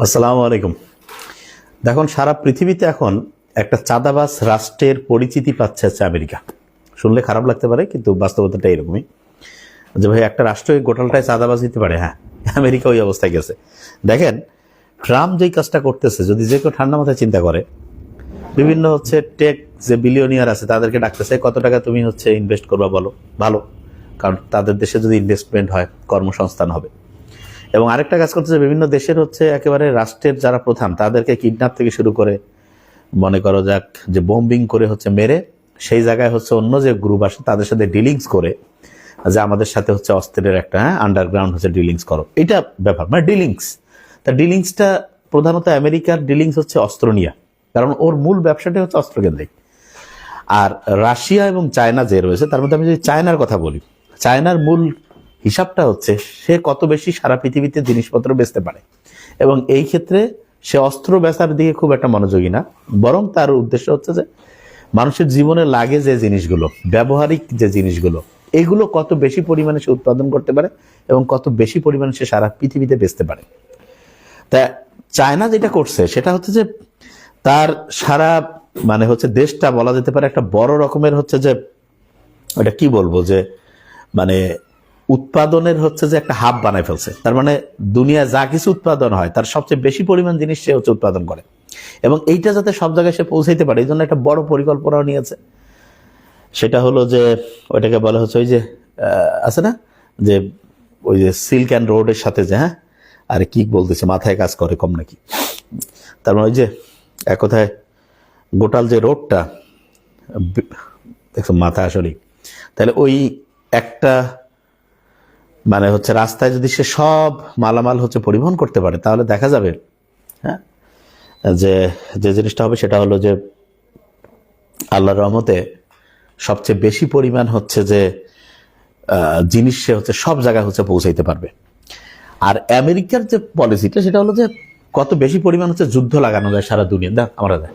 আসসালামু আলাইকুম। দেখুন, সারা পৃথিবীতে এখন একটা চাঁদাবাজ রাষ্ট্রের পরিচিতি পাচ্ছে হচ্ছে আমেরিকা। শুনলে খারাপ লাগতে পারে, কিন্তু বাস্তবতাটা এরকমই যে ভাই একটা রাষ্ট্র গোটালটায় চাঁদাবাজ দিতে পারে। হ্যাঁ, আমেরিকা ওই অবস্থায় গেছে। দেখেন, ট্রাম্প যেই কাজটা করতেছে, যদি যে কেউ ঠান্ডা মাথায় চিন্তা করে, বিভিন্ন টেক যে বিলিয়নিয়ার আছে তাদেরকে ডাকতেছে, কত টাকা তুমি ইনভেস্ট করবা বলো, ভালো, কারণ তাদের দেশে যদি ইনভেস্টমেন্ট হয় কর্মসংস্থান হবে। এবং আরেকটা কাজ করতেছে, বিভিন্ন দেশের একেবারে রাষ্ট্রের যারা প্রধান তাদেরকে কিডন্যাপ থেকে শুরু করে, মনে করো যাক যে বোম্বিং করে মেরে সেই জায়গায় অন্য যে গ্রুপ আসে তাদের সাথে ডিলিংস করে, যে আমাদের সাথে অস্ত্রের একটা আন্ডারগ্রাউন্ড ডিলিংস করো, এটা ব্যাপার, মানে ডিলিংস। তা ডিলিংসটা প্রধানত আমেরিকার ডিলিংস অস্ত্র নিয়ে, কারণ ওর মূল ব্যবসাটাই অস্ত্রকেন্দ্রিক। আর রাশিয়া এবং চায়না যে রয়েছে, তার মধ্যে আমি যদি চায়নার কথা বলি, চায়নার মূল হিসাবটা সে কত বেশি সারা পৃথিবীতে জিনিসপত্র বেচতে পারে। এবং এই ক্ষেত্রে সে অস্ত্র বেচার দিকে খুব একটা মনোযোগী না, বরং তার উদ্দেশ্য যে মানুষের জীবনে লাগে যে জিনিসগুলো, ব্যবহারিক যে জিনিসগুলো, এগুলো কত বেশি পরিমাণে সে উৎপাদন করতে পারে এবং কত বেশি পরিমাণে সে সারা পৃথিবীতে বেচতে পারে। তা চায়না যেটা করছে সেটা যে তার সারা দেশটা বলা যেতে পারে একটা বড় রকমের যে ওটা কি বলবো, যে মানে উৎপাদনের যে একটা হাব বানায় ফেলছে। তার মানে দুনিয়া যা কিছু উৎপাদন হয় তার সবচেয়ে বেশি পরিমাণ জিনিস সে উৎপাদন করে, এবং এইটা যাতে সব জায়গায় সে পৌঁছাইতে পারে, এই জন্য একটা বড় পরিকল্পনাও নিয়েছে। সেটা হলো যে ওইটাকে বলা ওই যে আছে না, যে ওই যে সিল্ক অ্যান্ড রোডের সাথে যে, হ্যাঁ আরে কি বলতেছে, মাথায় কাজ করে কম নাকি। তার মানে ওই যে এক কথায় গোটাল যে রোডটা দেখছো মাথা আসলেই, তাহলে ওই একটা রাস্তায় যদি সে সব মালামাল পরিবহন করতে পারে, তাহলে দেখা যাবে হ্যাঁ যে যে জিনিসটা হবে সেটা হলো যে আল্লাহর রহমতে সবচেয়ে বেশি পরিমাণ যে জিনিস সে সব জায়গায় পৌঁছাইতে পারবে। আর আমেরিকার যে পলিসিটা সেটা হলো যে কত বেশি পরিমাণ যুদ্ধ লাগানো যায় সারা দুনিয়া, আমরা দেখ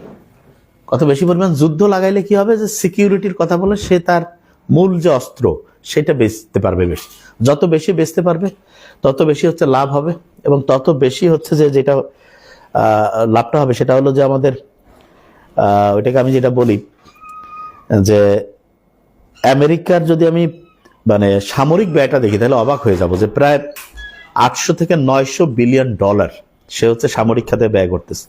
কত বেশি পরিমাণ যুদ্ধ লাগাইলে কি হবে, যে সিকিউরিটির কথা বলে সে তার মূল যে অস্ত্র সেটা বেচতে পারবে বেশি। যত বেশি বেচতে পারবে তত বেশি লাভ হবে, এবং তত বেশি যে যেটা লাভটা হবে সেটা হলো যে আমাদের ওইটাকে আমি যেটা বলি যে আমেরিকার যদি আমি সামরিক ব্যয়টা দেখি, তাহলে অবাক হয়ে যাব যে প্রায় 800 থেকে 900 বিলিয়ন ডলার সে সামরিক খাতে ব্যয় করতেছে।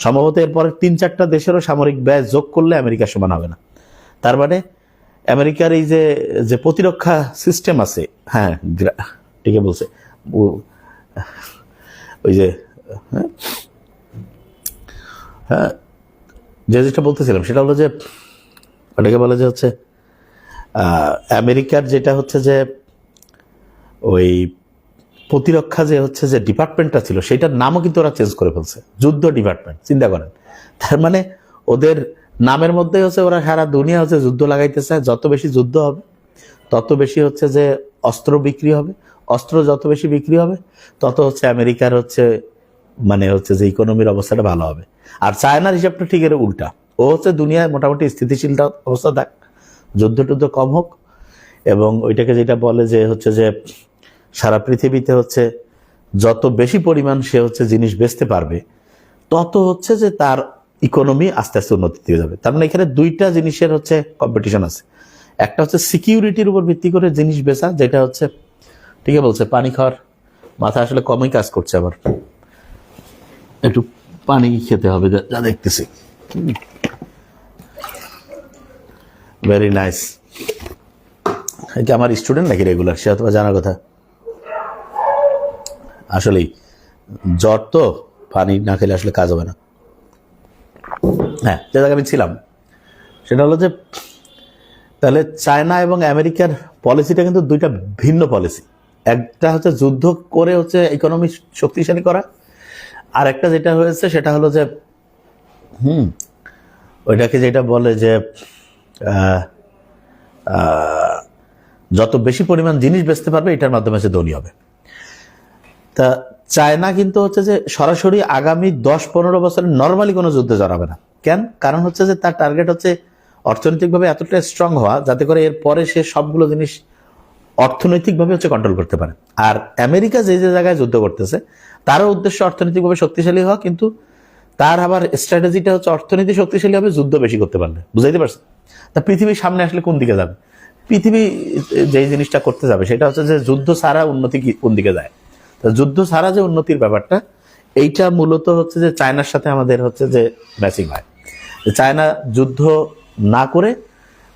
সম্ভবত এরপরে 3-4টা দেশেরও সামরিক ব্যয় যোগ করলে আমেরিকার সমান হবে না। তার মানে আমেরিকার এই যে প্রতিরক্ষা সিস্টেম আছে, হ্যাঁ ঠিক বলছে, ওই যে হ্যাঁ যেটা বলতেছিলাম সেটা হলো যে ওটাকে বলে যে আমেরিকার যেটা যে ওই প্রতিরক্ষা যে ডিপার্টমেন্টটা ছিল সেটার নামও কিন্তু ওরা চেঞ্জ করে ফেলছে, যুদ্ধ ডিপার্টমেন্ট। চিন্তা করেন, তার মানে ওদের নামের মধ্যে ওরা সারা দুনিয়া যুদ্ধ লাগাইতে চায়। যত বেশি যুদ্ধ হবে তত বেশি যে অস্ত্র বিক্রি হবে, অস্ত্র যত বেশি বিক্রি হবে তত আমেরিকার যে ইকোনমির অবস্থাটা ভালো হবে। আর চায়নার হিসাবটা ঠিক এর উল্টা, ও দুনিয়ায় মোটামুটি স্থিতিশীল অবস্থা থাক, যুদ্ধ টুদ্ধ কম হোক, এবং ওইটাকে যেটা বলে যে যে সারা পৃথিবীতে যত বেশি পরিমাণ সে জিনিস বেচতে পারবে তত যে তার ইকোনমি আস্তে আস্তে উন্নতির দিকে যাবে। তার মানে এখানে দুইটা জিনিসের কম্পিটিশন আছে। একটা সিকিউরিটির উপর ভিত্তি করে জিনিস বেচা, যেটা ঠিক বলছে, পানি খাওয়ার মাথা আসলে কমই কাজ করছে, আবার একটু পানি খেতে হবে যা দেখতেছি। Very nice. এটা আমার স্টুডেন্ট নাকি রেগুলার, সে অথবা জানার কথা। আসলেই জ্বর তো, পানি না খেলে আসলে কাজ হবে না। হ্যাঁ, যে জায়গায় আমি ছিলাম সেটা হলো যে তাহলে চায়না এবং আমেরিকার পলিসিটা কিন্তু দুইটা ভিন্ন পলিসি। একটা যুদ্ধ করে ইকোনমি শক্তিশালী করা, আর একটা যেটা হয়েছে সেটা হলো যে ওইটাকে যেটা বলে যে যত বেশি পরিমাণ জিনিস বেচতে পারবে এটার মাধ্যমে সে ধনী হবে। তা চায়না কিন্তু যে সরাসরি আগামী 10-15 বছরে নর্মালি কোনো যুদ্ধে জড়াবে না। কেন? কারণ যে তার টার্গেট অর্থনৈতিকভাবে এতটা স্ট্রং হওয়া যাতে করে এর পরে সে সবগুলো জিনিস অর্থনৈতিকভাবে কন্ট্রোল করতে পারে। আর আমেরিকা যে যে জায়গায় যুদ্ধ করতেছে, তারও উদ্দেশ্য অর্থনৈতিকভাবে শক্তিশালী হওয়া, কিন্তু তার আবার স্ট্র্যাটেজিটা হচ্ছে অর্থনীতি শক্তিশালী হবে যুদ্ধ বেশি করতে পারলে। বুঝাইতে পারছেন? তা পৃথিবীর সামনে আসলে কোন দিকে যাবে? পৃথিবী যেই জিনিসটা করতে যাবে সেটা হচ্ছে যে যুদ্ধ ছাড়া উন্নতি কোন দিকে যায়। তো যুদ্ধ ছাড়া যে উন্নতির ব্যাপারটা, এইটা মূলত হচ্ছে যে চায়নার সাথে আমাদের হচ্ছে যে ম্যাচিং হয়। চায়না যুদ্ধ না করে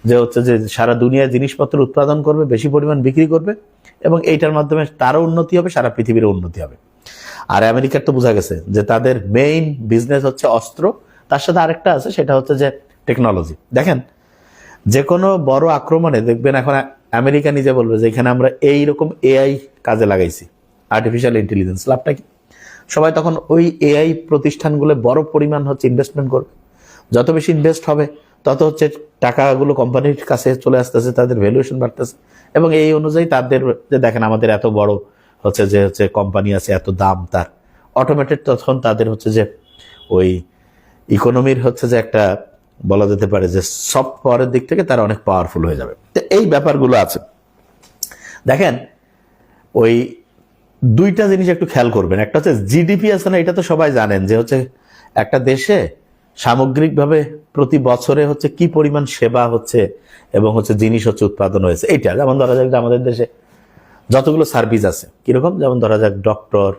যে হচ্ছে যে সারা দুনিয়ার জিনিসপত্র উৎপাদন করবে, বেশি পরিমাণ বিক্রি করবে, এবং এইটার মাধ্যমে তারও উন্নতি হবে, সারা পৃথিবীরও উন্নতি হবে। আর আমেরিকার তো বোঝা গেছে যে তাদের মেইন বিজনেস হচ্ছে অস্ত্র, তার সাথে আরেকটা আছে, সেটা হচ্ছে যে টেকনোলজি। দেখেন, যে কোনো বড় আক্রমণে দেখবেন এখন আমেরিকা নিজে বলবে যে এখানে আমরা এইরকম এআই কাজে লাগাইছি, আর্টিফিশিয়াল ইন্টেলিজেন্স। লাভটা কি? সবাই তখন ওই এআই প্রতিষ্ঠানগুলো বড় পরিমাণ হচ্ছে ইনভেস্টমেন্ট করবে। যত বেশি ইনভেস্ট হবে তত হচ্ছে টাকাগুলো কোম্পানির কাছে চলে আসতেছে, তাদের ভ্যালুয়েশন বাড়তেছে, এবং এই অনুযায়ী তাদের যে দেখেন আমাদের এত বড় হচ্ছে যে হচ্ছে কোম্পানি আছে, এত দাম তার, অটোমেটেড তখন তাদের হচ্ছে যে ওই ইকোনমির হচ্ছে যে একটা বলা যেতে পারে যে সফট পাওয়ারের দিক থেকে তারা অনেক পাওয়ারফুল হয়ে যাবে। তো এই ব্যাপারগুলো আছে। দেখেন, ওই দুইটা জিনিস একটু খেয়াল করবেন। একটা হচ্ছে জিডিপি আছে না, এটা তো সবাই জানেন যে হচ্ছে একটা দেশে সামগ্রিকভাবে প্রতি বছরে হচ্ছে কি পরিমাণ সেবা হচ্ছে এবং হচ্ছে জিনিস হচ্ছে উৎপাদন হয়েছে। এইটা যেমন ধরা যাক যে আমাদের দেশে যতগুলো সার্ভিস আছে কিরকম, যেমন ধরা যাক ডক্টর,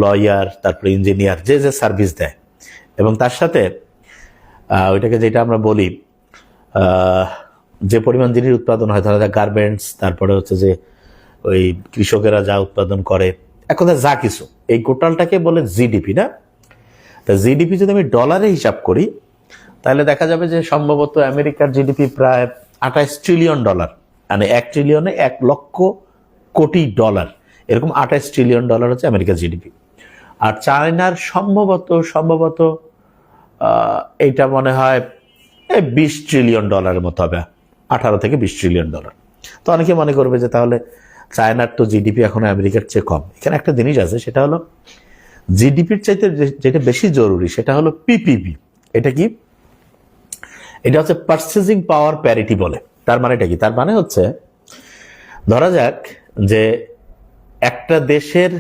লয়ার, তারপরে ইঞ্জিনিয়ার, যে যে সার্ভিস দেয়, এবং তার সাথে ওইটাকে যেটা আমরা বলি যে পরিমাণ জিনিস উৎপাদন হয়, ধরা যাক গার্মেন্টস, তারপরে হচ্ছে যে ওই কৃষকেরা যা উৎপাদন করে, এক কথায় যা কিছু, এই টোটালটাকে বলে জিডিপি না? তা জিডিপি যদি আমি ডলারে হিসাব করি তাহলে দেখা যাবে যে সম্ভবত আমেরিকার জিডিপি প্রায় 28 ট্রিলিয়ন ডলার, মানে 1 ট্রিলিয়নে 1 লক্ষ কোটি ডলার, এরকম 28 ট্রিলিয়ন ডলার হচ্ছে আমেরিকার জিডিপি। আর চায়নার সম্ভবত এইটা মনে হয় 20 ট্রিলিয়ন ডলারের মতো হবে, 18 থেকে 20 ট্রিলিয়ন ডলার। তো অনেকে মনে করবে যে তাহলে চায়নার তো জিডিপি এখন আমেরিকার চেয়ে কম। এখানে একটা জিনিস আছে, সেটা হলো জিডিপির চাইতে যেটা বেশি জরুরি সেটা হলো পিপিপি। এটা কি? এটা হচ্ছে পারচেজিং পাওয়ার প্যারিটি বলে। তার মানেটা কি? তার মানে হচ্ছে ধরা যাক যে একটা দেশের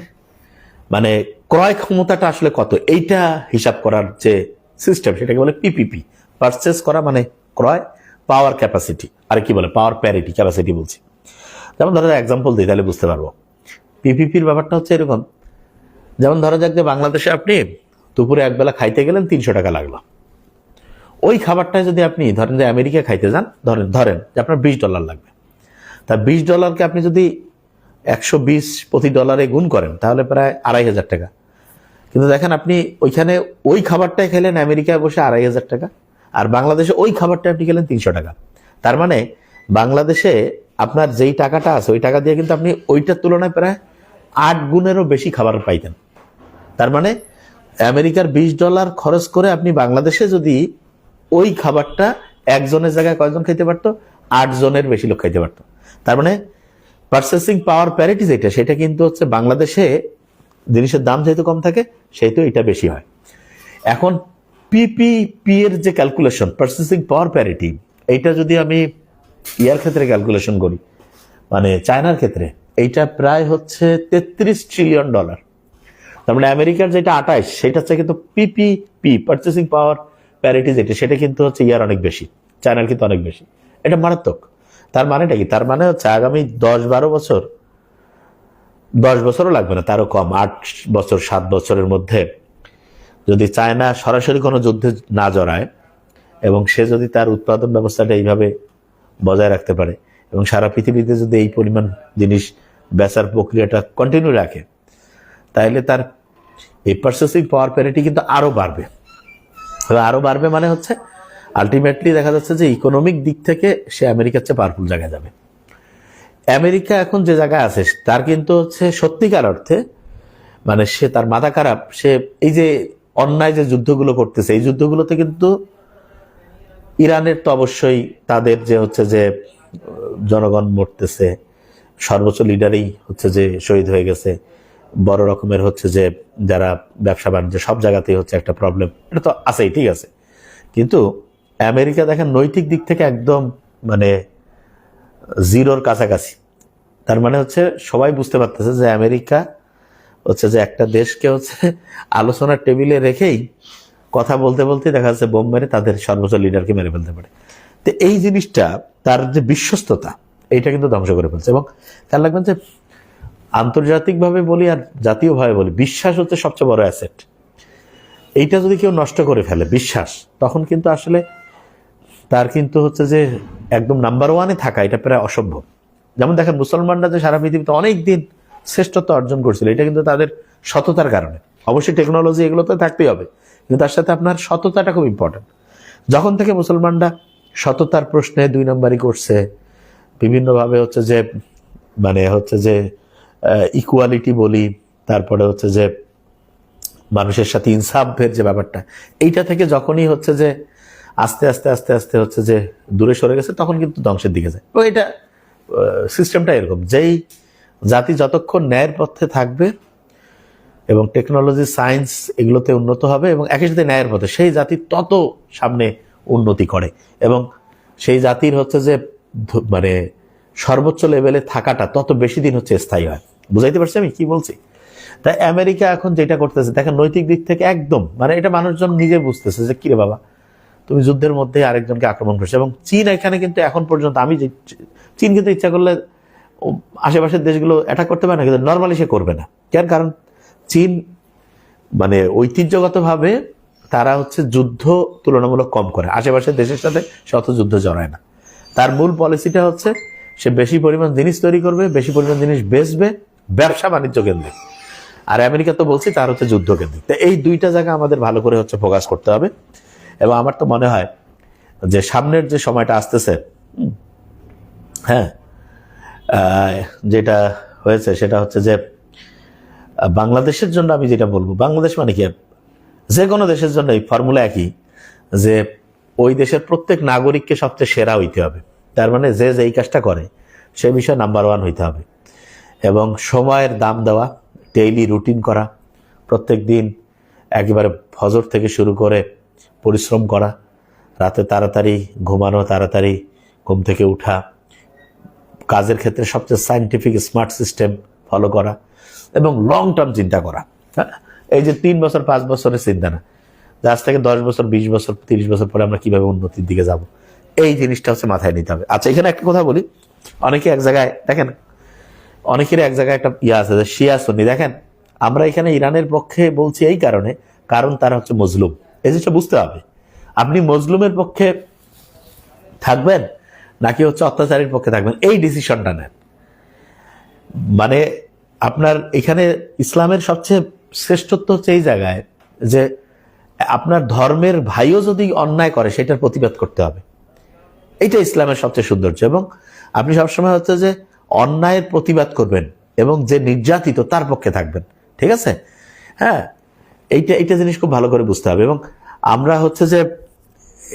মানে ক্রয় ক্ষমতাটা আসলে কত, এইটা হিসাব করার যে সিস্টেম সেটাকে বলে পিপিপি। পারচেজ করা মানে ক্রয়, পাওয়ার ক্যাপাসিটি, আর কি বলে পাওয়ার প্যারিটি ক্যাপাসিটি বলছি। যেমন ধরা যাক এক্সাম্পল দিই তাহলে বুঝতে পারবো। পিপিপির ব্যাপারটা হচ্ছে এরকম, যেমন ধরা যাক যে বাংলাদেশে আপনি দুপুরে একবেলা খাইতে গেলেন 300 টাকা লাগলো। ওই খাবারটায় যদি আপনি ধরেন যে আমেরিকা খাইতে যান, ধরেন যে আপনার $20 লাগবে, তা $20কে আপনি যদি 120 প্রতি ডলারে গুণ করেন তাহলে প্রায় 2500 টাকা। কিন্তু দেখেন আপনি ওইখানে ওই খাবারটাই খেলেন আমেরিকায় বসে 2500 টাকা, আর বাংলাদেশে ওই খাবারটা আপনি খেলেন 300 টাকা। তার মানে বাংলাদেশে আপনার যেই টাকাটা আছে ওই টাকা দিয়ে কিন্তু আপনি ওইটার তুলনায় প্রায় 8 গুণেরও বেশি খাবার পাইতেন। তার মানে আমেরিকার $20 খরচ করে আপনি বাংলাদেশে যদি ওই খাবারটা একজনের জায়গায় কয়জন খাইতে পারতো? 8 জনের বেশি লোক খাইতে পারতো। তার মানে পারচেসিং পাওয়ার প্যারিটি যেটা, সেটা কিন্তু হচ্ছে বাংলাদেশে জিনিসের দাম যেহেতু কম থাকে সেহেতু এটা বেশি হয়। এখন পিপিপি এর যে ক্যালকুলেশন, পারচেসিং পাওয়ার প্যারিটি, এইটা যদি আমি ইয়ার ক্ষেত্রে ক্যালকুলেশন করি, মানে চায়নার ক্ষেত্রে, এইটা প্রায় হচ্ছে 33 ট্রিলিয়ন ডলার। তার মানে আমেরিকার যেটা 28, সেটা হচ্ছে কিন্তু পিপিপি, পারচেসিং পাওয়ার প্যারিটি যেটা, সেটা কিন্তু হচ্ছে ইয়ার অনেক বেশি, চায়নার কিন্তু অনেক বেশি। এটা মারাত্মক। তার মানেটা কি? তার মানে হচ্ছে আগামী 10-12 বছর, 10 বছরও লাগবে না, তারও কম, 8 বছর 7 বছরের মধ্যে যদি চায়না সরাসরি কোনো যুদ্ধে না জড়ায় এবং সে যদি তার উৎপাদন ব্যবস্থাটা এইভাবে বজায় রাখতে পারে এবং সারা পৃথিবীতে যদি এই পরিমাণ জিনিস বেচার প্রক্রিয়াটা কন্টিনিউ রাখে, তাহলে তার এই পারচেসিং পাওয়ার প্যারিটি কিন্তু আরও বাড়বে। আরও বাড়বে মানে হচ্ছে আলটিমেটলি দেখা যাচ্ছে যে ইকোনমিক দিক থেকে সে আমেরিকার চেয়ে পাওয়ারফুল জায়গায় যাবে। আমেরিকা এখন যে জায়গায় আছে তার কিন্তু হচ্ছে সত্যিকার অর্থে মানে সে তার মাথা খারাপ। সে এই যে অন্যায় যে যুদ্ধগুলো করতেছে, এই যুদ্ধগুলোতে কিন্তু ইরানের তো অবশ্যই তাদের যে হচ্ছে যে জনগণ মরতেছে, সর্বোচ্চ লিডারই হচ্ছে যে শহীদ হয়ে গেছে, বড় রকমের হচ্ছে যে যারা ব্যবসা বাণিজ্য সব জায়গাতেই হচ্ছে একটা প্রবলেম, এটা তো আছেই, ঠিক আছে। কিন্তু আমেরিকা দেখেন নৈতিক দিক থেকে একদম মানে জিরোর কাছাকাছি। তার মানে হচ্ছে সবাই বুঝতে পারতেছে যে আমেরিকা হচ্ছে যে একটা দেশকে হচ্ছে আলোচনার টেবিলে রেখেই কথা বলতে বলতে দেখা যাচ্ছে বোম মেরে তাদের সর্বোচ্চ লিডারকে মেরে ফেলতে পারে। তো এই জিনিসটা, তার যে বিশ্বস্ততা, এইটা কিন্তু ধ্বংস করে ফেলছে। এবং খেয়াল রাখবেন যে আন্তর্জাতিকভাবে বলি আর জাতীয়ভাবে বলি, বিশ্বাস হচ্ছে সবচেয়ে বড় অ্যাসেট। এইটা যদি কেউ নষ্ট করে ফেলে বিশ্বাস, তখন কিন্তু আসলে তার কিন্তু হচ্ছে যে একদম নাম্বার ওয়ানে থাকা এটা প্রায় অসম্ভব। যেমন দেখেন মুসলমানরা যে সারা পৃথিবীতে অনেক দিন শ্রেষ্ঠত্ব অর্জন করছিল, এটা কিন্তু তাদের সততার কারণে। অবশ্যই টেকনোলজি এগুলো তো থাকতেই হবে, কিন্তু তার সাথে আপনার সততাটা খুব ইম্পর্টেন্ট। যখন থেকে মুসলমানরা সততার প্রশ্নে 2 নম্বরই করছে, বিভিন্নভাবে হচ্ছে যে মানে হচ্ছে যে ইকুয়ালিটি বলি, তারপরে হচ্ছে যে মানুষের সাথে ইনসাফের যে ব্যাপারটা, এইটা থেকে যখনই হচ্ছে যে আস্তে আস্তে আস্তে আস্তে হচ্ছে যে দূরে সরে গেছে, তখন কিন্তু ধ্বংসের দিকে যায়। তো এটা সিস্টেমটা এরকম, যেই জাতি যতক্ষণ ন্যায়ের পথে থাকবে এবং টেকনোলজি সায়েন্স এগুলোতে উন্নত হবে এবং একই সাথে ন্যায়ের পথে, সেই জাতি তত সামনে উন্নতি করে এবং সেই জাতির হচ্ছে যে মানে সর্বোচ্চ লেভেলে থাকাটা তত বেশি দিন হচ্ছে স্থায়ী হয়। বুঝাইতে পারছি আমি কি বলছি? তাই আমেরিকা এখন যেটা করতেছে দেখেন, নৈতিক দিক থেকে একদম মানে এটা মানুষজন নিজে বুঝতেছে যে কিরে বাবা, তুমি যুদ্ধের মধ্যে আরেকজনকে আক্রমণ করছো। এবং চীন এখানে কিন্তু এখন পর্যন্ত চীন কিন্তু ইচ্ছা করলে আশেপাশের দেশগুলো অ্যাটাক করতে পারে না, কিন্তু নর্মালি সে করবে না। কেন? কারণ চীন মানে ঐতিহ্যগতভাবে তারা হচ্ছে যুদ্ধ তুলনামূলক কম করে, আশেপাশের দেশের সাথে সে অত যুদ্ধ জড়ায় না। তার মূল পলিসিটা হচ্ছে সে বেশি পরিমাণ জিনিস তৈরি করবে, বেশি পরিমাণ জিনিস বেচবে, ব্যবসা বাণিজ্য কেন্দ্রিক। আর আমেরিকা তো বলছি তার হচ্ছে যুদ্ধ কেন্দ্রিক। তো এই দুইটা জায়গা আমাদের ভালো করে হচ্ছে ফোকাস করতে হবে। এবং আমার তো মনে হয় যে সামনের যে সময়টা আসতেছে, হ্যাঁ, যেটা হয়েছে সেটা হচ্ছে যে বাংলাদেশের জন্য আমি যেটা বলবো, বাংলাদেশ মানে কি, যে কোনো দেশের জন্য এই ফর্মুলা একই, যে ওই দেশের প্রত্যেক নাগরিককে সবচেয়ে সেরা হইতে হবে। তার মানে যে যেই কাজটা করে সে বিষয়ে নাম্বার 1 হইতে হবে। এবং সময়ের দাম দেওয়া, ডেইলি রুটিন করা, প্রত্যেক দিন একেবারে ফজর থেকে শুরু করে পরিশ্রম করা, রাতে তাড়াতাড়ি ঘুমানো, তাড়াতাড়ি ঘুম থেকে উঠা, কাজের ক্ষেত্রে সবচেয়ে সায়েন্টিফিক স্মার্ট সিস্টেম ফলো করা এবং লং টার্ম চিন্তা করা। হ্যাঁ, এই যে 3 বছর 5 বছরের চিন্তা না, যে আজ থেকে 10 বছর 20 বছর 30 বছর পরে আমরা কিভাবে উন্নতির দিকে যাব, এই জিনিসটা হচ্ছে মাথায় নিতে হবে। আচ্ছা, এখানে একটা কথা বলি, অনেকে এক জায়গায় দেখেন, অনেকের এক জায়গায় একটা আছে যে শিয়া সুন্নি। দেখেন, আমরা এখানে ইরানের পক্ষে বলছি এই কারণ তারা হচ্ছে মজলুম। এই জিনিসটা বুঝতে হবে। আপনি মজলুমের পক্ষে থাকবেন নাকি হচ্ছে অত্যাচারীর পক্ষে থাকবেন, এই ডিসিশনটা নেন। মানে আপনার এখানে ইসলামের সবচেয়ে শ্রেষ্ঠত্ব হচ্ছে এই জায়গায় যে আপনার ধর্মের ভাইও যদি অন্যায় করে সেটার প্রতিবাদ করতে হবে। এইটা ইসলামের সবচেয়ে সৌন্দর্য। এবং আপনি সবসময় হচ্ছে যে অন্যায়ের প্রতিবাদ করবেন এবং যে নির্যাতিত তার পক্ষে থাকবেন। ঠিক আছে? হ্যাঁ, এইটা জিনিস খুব ভালো করে বুঝতে হবে। এবং আমরা হচ্ছে যে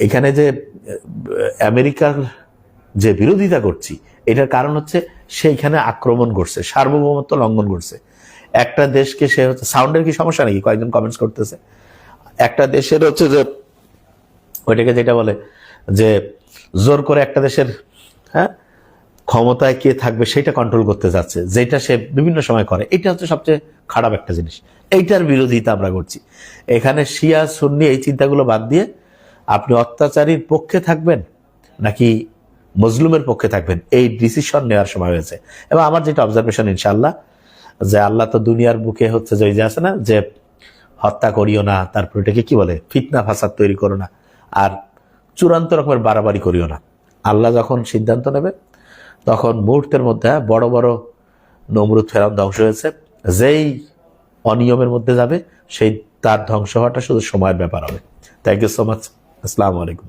এখানে যে আমেরিকার যে বিরোধিতা করছি, এটার কারণ হচ্ছে সেইখানে আক্রমণ করছে, সার্বভৌমত্ব লঙ্ঘন করছে। একটা দেশকে সে হচ্ছে, সাউন্ডের কি সমস্যা নাকি? কয়েকজন কমেন্টস করতেছে। একটা দেশের হচ্ছে যে ওইটাকে যেটা বলে যে জোর করে একটা দেশের ক্ষমতায় কে থাকবে সেটা কন্ট্রোল করতে যাচ্ছে, যেটা সে বিভিন্ন সময় করে। এটা হচ্ছে সবচেয়ে খারাপ একটা জিনিস। এইটার বিরোধিতা আমরা করছি। এখানে শিয়া সুন্নি এই চিন্তাগুলো বাদ দিয়ে আপনি অত্যাচারীর পক্ষে থাকবেন নাকি মজলুমের পক্ষে থাকবেন, এই ডিসিশন নেওয়ার সময় হয়েছে। এবং আমার যেটা অবজারভেশন, ইনশাআল্লাহ, যে আল্লাহ তো দুনিয়ার বুকে হচ্ছে যে ওই যে আছে না যে হত্যা করিও না, তারপর এটাকে কি বলে, ফিতনা ফাসাদ তৈরি করো না, আর চূড়ান্ত রকমের বাড়াবাড়ি করিও না। আল্লাহ যখন সিদ্ধান্ত নেবে তখন মুহূর্তের মধ্যে বড় বড় নমরুদ ফেরাউন ধ্বংস হয়েছে। যেই অনিয়মের মধ্যে যাবে সেই তার ধ্বংস হওয়াটা শুধু সময়ের ব্যাপার হবে। Thank you so much. আসসালামু আলাইকুম।